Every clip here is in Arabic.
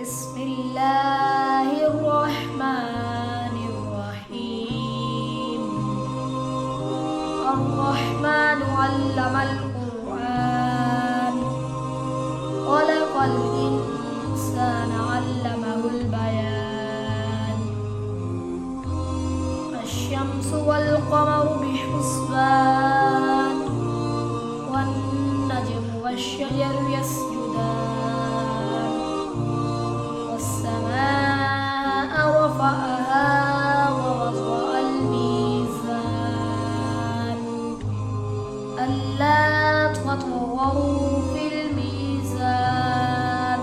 بسم الله الرحمن الرحيم. الرحمن علم القرآن، خلق الإنسان علمه البيان. الشمس والقمر بحسبان، والنجم والشجر يسجدان. والسماء رفعها ووضع الميزان، ألا تطغوا في الميزان،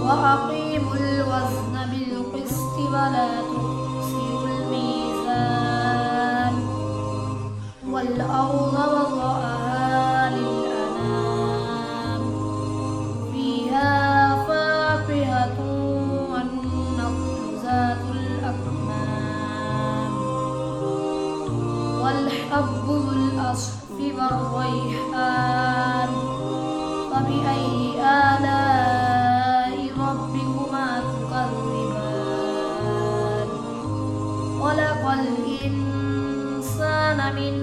وأقيموا الوزن بالقسط ولا تخسروا الميزان. والأرض وضعها للأنام، فيها فاكهة والنخل ذات الأكمام، والحب ذو العصف والريحان. فبأي آلاء ربكما تكذبان؟ خلق الإنسان من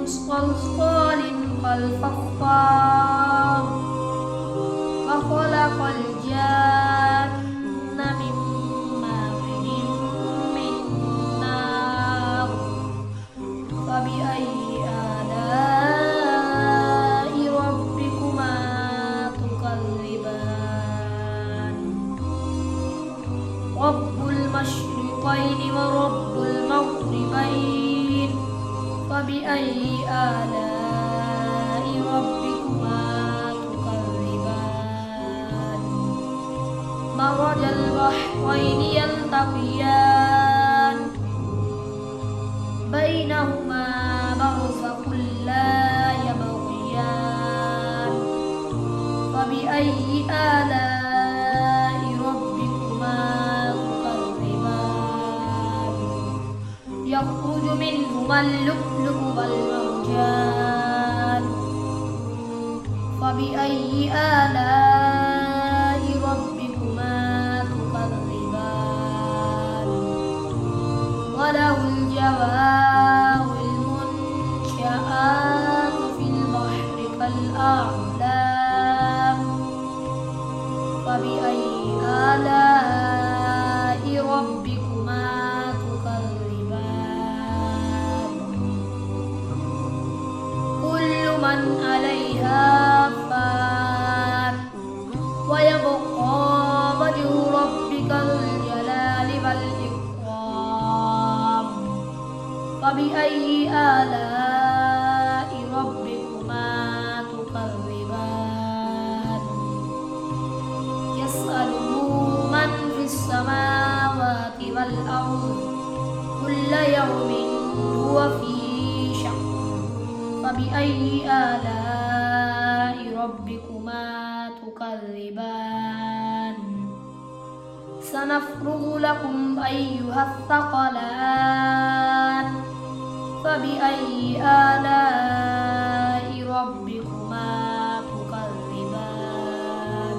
صلصال كالفخار، وخلق الجن من مارج من نار. فبأي آلاء ربكما تكذبان؟ رب المشرقين ورب المغربين، فبأي آلاء ربكما تكذبان؟ مرج البحرين يلتقيان، بينهما برزخ لا يبغيان. فبأي آلاء ربكما تكذبان؟ يخرج منهما اللؤلؤ والمرجان. فبأي آلاء ربكما تكذبان؟ وله الجوار المنشآت في البحر كالأعلام. فبأي آلاء ربكما تكذبان؟ كل من عليها فان، ويبقى وجه ربك ذو الجلال والإكرام. فبأي آلاء ربكما تكذبان؟ يسأله من في السماوات والأرض، كل يوم هو في شأن. فبأي آلاء ربكما تكذبان؟ سنفرغ لكم أيها الثقلان. فبأي آلاء ربكما تكذبان؟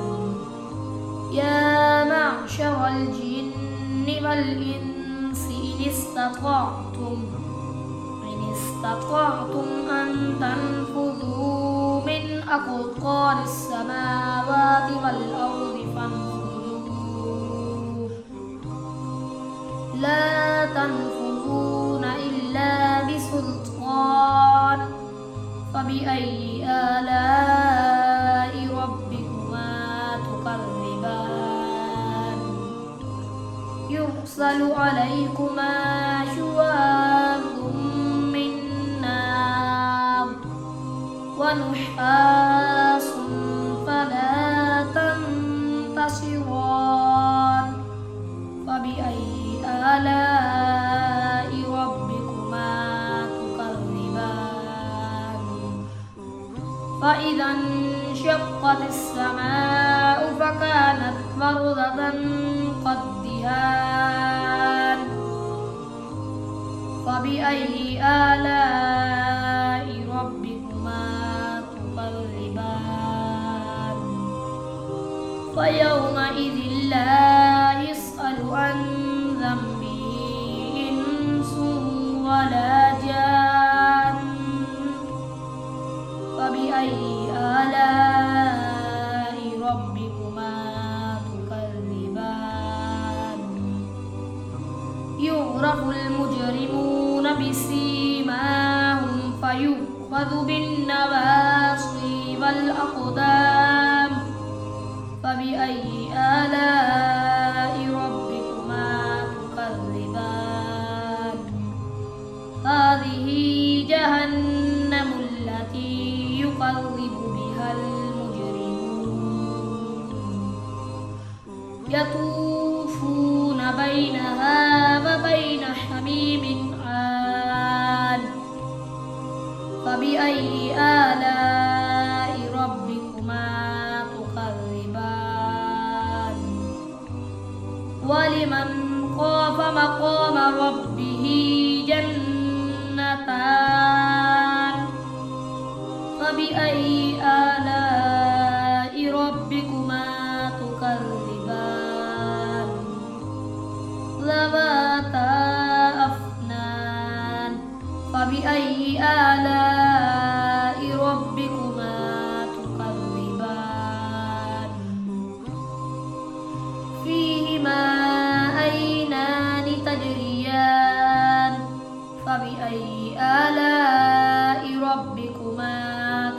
يا معشر الجن والإنس إن استطعتم أن تنفذوا من أقطار السماوات والأرض فانفذوا، لا تنفذون إلا بسلطان. فبأي آلاء ربكما تكذبان؟ يرسل عليكما شواظ من نار، ونحاس فلا تنتصران. فبأي آلاء ربكما تكذبان؟ فإذا انشقت السماء فكانت وردة كالدهان. فبأي آلاء ربكما تكذبان؟ فيومئذ لا يسأل عن ذنبه إنس ولا جان فبأي آلاء ربكما تكذبان يعرف المجرمون بسيماهم فيؤخذ بالنواصي والأقدام فبأي آلاء ربكما تكذبان هذه جهنم التي يكذب بها المجرمون يطوفون بينها وبين حميم آن فبأي آلاء ربكما تكذبان ولمن خاف مقام ربه جنتان فبأي آلاء ربكما تكذبان ذواتا أفنان فبأي آلاء ربكما تكذبان فيهما عينان تجريان فبأي آلاء ربكما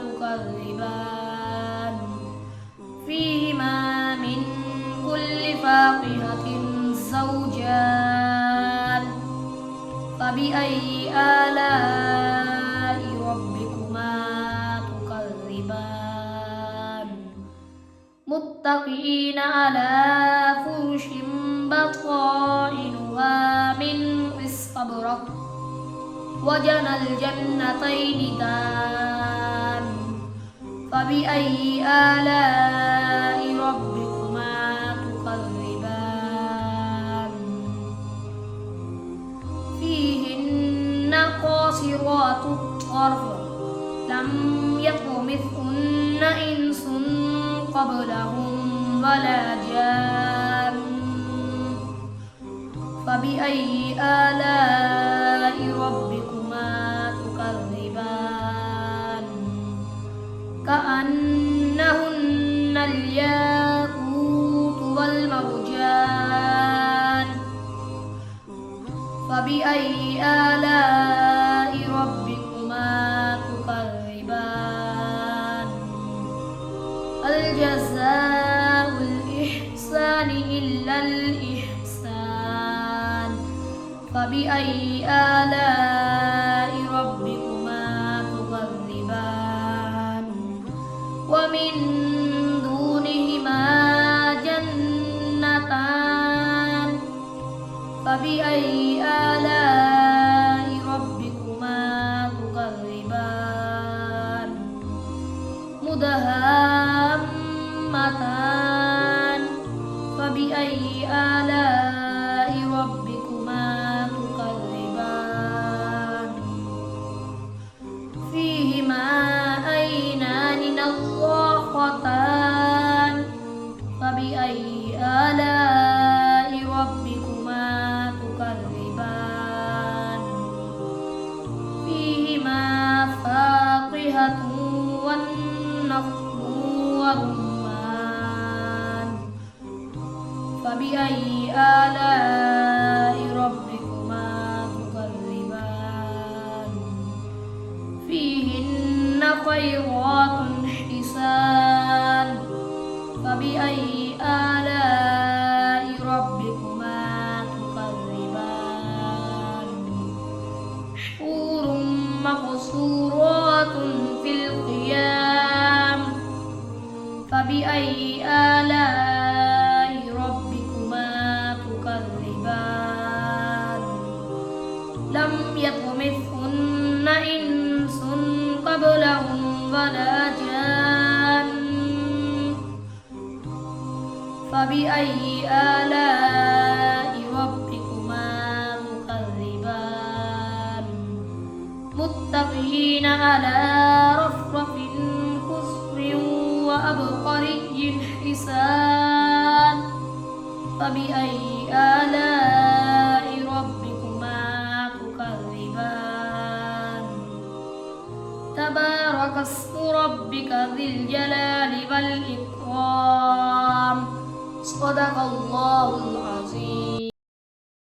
تكذبان فيهما من كل فاكهة زوجان فبأي آلاء ربكما تكذبان متكئين على فرش بطائنها من استبرق وجنى الجنتين دان فبأي آلاء ربكما تكذبان فيهن قاصرات الطرف لم يطمثهن إنس قبلهم ولا جان فبأي آلاء ربكما تكذبان كأنهن الياقوت والمرجان فبأي آلاء ربكما تكذبان الجزاء الإحسان إلا الإحسان فبأي آلاء ربكما تكذبان ومن دونهما جنتان فبأي آلاء ربكما تكذبان مدهامتان فبأي آلاء ربكما تكذبان فيهما عينان نضاختان فبأي آلاء ربكما تكذبان فيهما فاكهة والنخل والرمان فبأي آلاء ربكما تكذبان فيهن خيرات حسان فبأي آلاء ربكما تكذبان حور مقصورات في الخيام فبأي آلاء ربكما تكذبان لم يطمثهن إنس قبلهم ولا جان فبأي آلاء ربكما تكذبان متكئين على رفرف خضر وعبقري حسان فبأي آلاء ربكما تكذبان تبارك اسم ربك ذي الجلال والإكرام